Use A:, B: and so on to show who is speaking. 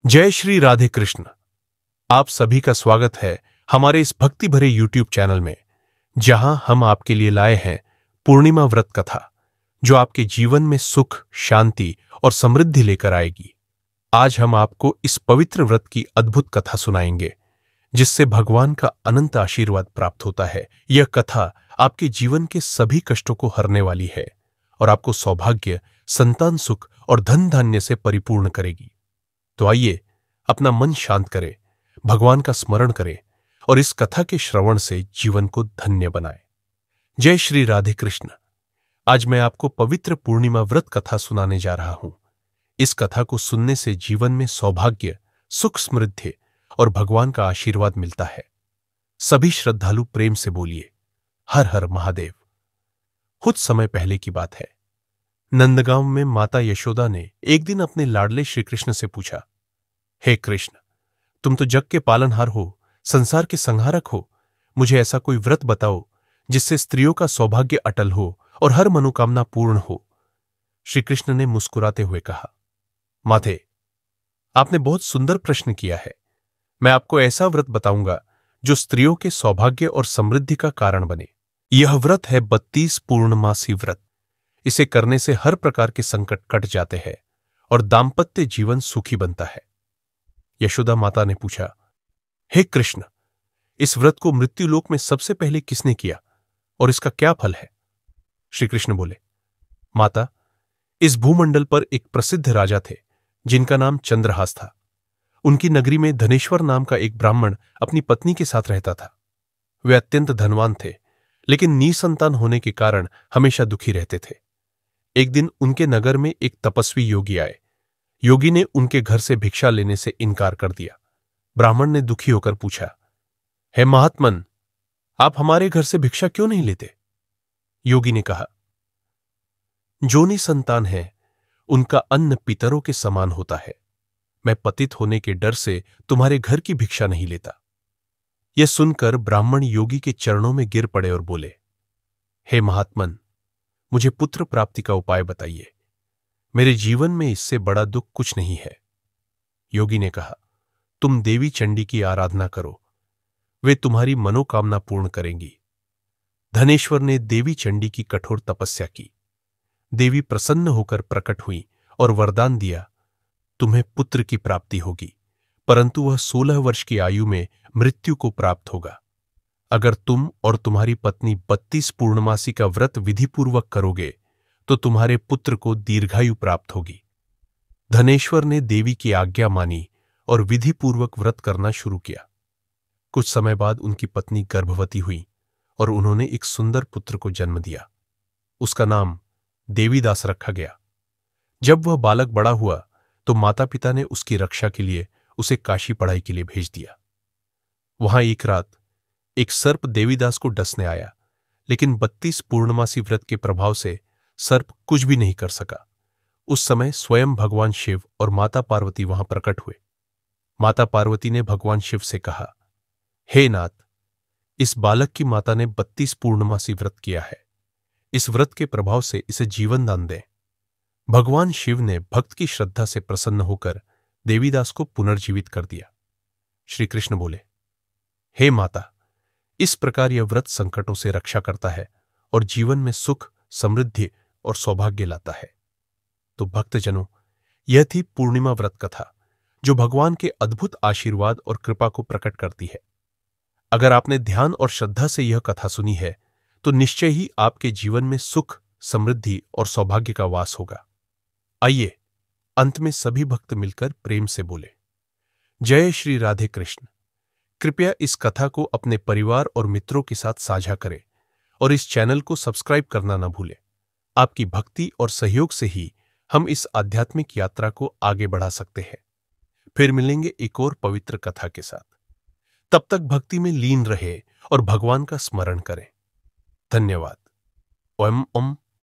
A: जय श्री राधे कृष्ण। आप सभी का स्वागत है हमारे इस भक्ति भरे YouTube चैनल में, जहां हम आपके लिए लाए हैं पूर्णिमा व्रत कथा, जो आपके जीवन में सुख, शांति और समृद्धि लेकर आएगी। आज हम आपको इस पवित्र व्रत की अद्भुत कथा सुनाएंगे, जिससे भगवान का अनंत आशीर्वाद प्राप्त होता है। यह कथा आपके जीवन के सभी कष्टों को हरने वाली है और आपको सौभाग्य, संतान सुख और धन धान्य से परिपूर्ण करेगी। तो आइए अपना मन शांत करें, भगवान का स्मरण करें और इस कथा के श्रवण से जीवन को धन्य बनाएं। जय श्री राधे कृष्ण। आज मैं आपको पवित्र पूर्णिमा व्रत कथा सुनाने जा रहा हूं। इस कथा को सुनने से जीवन में सौभाग्य, सुख, समृद्धि और भगवान का आशीर्वाद मिलता है। सभी श्रद्धालु प्रेम से बोलिए, हर हर महादेव। कुछ समय पहले की बात है। नंदगांव में माता यशोदा ने एक दिन अपने लाडले श्री कृष्ण से पूछा, हे कृष्ण, तुम तो जग के पालनहार हो, संसार के संहारक हो। मुझे ऐसा कोई व्रत बताओ जिससे स्त्रियों का सौभाग्य अटल हो और हर मनोकामना पूर्ण हो। श्री कृष्ण ने मुस्कुराते हुए कहा, माते, आपने बहुत सुंदर प्रश्न किया है। मैं आपको ऐसा व्रत बताऊंगा जो स्त्रियों के सौभाग्य और समृद्धि का कारण बने। यह व्रत है 32 पूर्णमासी व्रत। इसे करने से हर प्रकार के संकट कट जाते हैं और दाम्पत्य जीवन सुखी बनता है। यशोदा माता ने पूछा, हे कृष्ण, इस व्रत को मृत्युलोक में सबसे पहले किसने किया और इसका क्या फल है? श्री कृष्ण बोले, माता, इस भूमंडल पर एक प्रसिद्ध राजा थे जिनका नाम चंद्रहास था। उनकी नगरी में धनेश्वर नाम का एक ब्राह्मण अपनी पत्नी के साथ रहता था। वे अत्यंत धनवान थे, लेकिन निसंतान होने के कारण हमेशा दुखी रहते थे। एक दिन उनके नगर में एक तपस्वी योगी आए। योगी ने उनके घर से भिक्षा लेने से इनकार कर दिया। ब्राह्मण ने दुखी होकर पूछा, हे महात्मन, आप हमारे घर से भिक्षा क्यों नहीं लेते? योगी ने कहा, जो निसंतान है उनका अन्न पितरों के समान होता है। मैं पतित होने के डर से तुम्हारे घर की भिक्षा नहीं लेता। यह सुनकर ब्राह्मण योगी के चरणों में गिर पड़े और बोले, हे महात्मन, मुझे पुत्र प्राप्ति का उपाय बताइए। मेरे जीवन में इससे बड़ा दुख कुछ नहीं है। योगी ने कहा, तुम देवी चंडी की आराधना करो, वे तुम्हारी मनोकामना पूर्ण करेंगी। धनेश्वर ने देवी चंडी की कठोर तपस्या की। देवी प्रसन्न होकर प्रकट हुई और वरदान दिया, तुम्हें पुत्र की प्राप्ति होगी, परंतु वह 16 वर्ष की आयु में मृत्यु को प्राप्त होगा। अगर तुम और तुम्हारी पत्नी 32 पूर्णमासी का व्रत विधिपूर्वक करोगे तो तुम्हारे पुत्र को दीर्घायु प्राप्त होगी। धनेश्वर ने देवी की आज्ञा मानी और विधिपूर्वक व्रत करना शुरू किया। कुछ समय बाद उनकी पत्नी गर्भवती हुई और उन्होंने एक सुंदर पुत्र को जन्म दिया। उसका नाम देवीदास रखा गया। जब वह बालक बड़ा हुआ तो माता पिता ने उसकी रक्षा के लिए उसे काशी पढ़ाई के लिए भेज दिया। वहां एक रात एक सर्प देवीदास को डसने आया, लेकिन 32 पूर्णमासी व्रत के प्रभाव से सर्प कुछ भी नहीं कर सका। उस समय स्वयं भगवान शिव और माता पार्वती वहां प्रकट हुए। माता पार्वती ने भगवान शिव से कहा, हे नाथ, इस बालक की माता ने 32 पूर्णमासी व्रत किया है। इस व्रत के प्रभाव से इसे जीवन दान दें। भगवान शिव ने भक्त की श्रद्धा से प्रसन्न होकर देवीदास को पुनर्जीवित कर दिया। श्री कृष्ण बोले, हे माता, इस प्रकार यह व्रत संकटों से रक्षा करता है और जीवन में सुख, समृद्धि और सौभाग्य लाता है। तो भक्तजनों, यह थी पूर्णिमा व्रत कथा, जो भगवान के अद्भुत आशीर्वाद और कृपा को प्रकट करती है। अगर आपने ध्यान और श्रद्धा से यह कथा सुनी है तो निश्चय ही आपके जीवन में सुख, समृद्धि और सौभाग्य का वास होगा। आइए अंत में सभी भक्त मिलकर प्रेम से बोले, जय श्री राधे कृष्ण। कृपया इस कथा को अपने परिवार और मित्रों के साथ साझा करें और इस चैनल को सब्सक्राइब करना न भूलें। आपकी भक्ति और सहयोग से ही हम इस आध्यात्मिक यात्रा को आगे बढ़ा सकते हैं। फिर मिलेंगे एक और पवित्र कथा के साथ। तब तक भक्ति में लीन रहे और भगवान का स्मरण करें। धन्यवाद। ओम ओम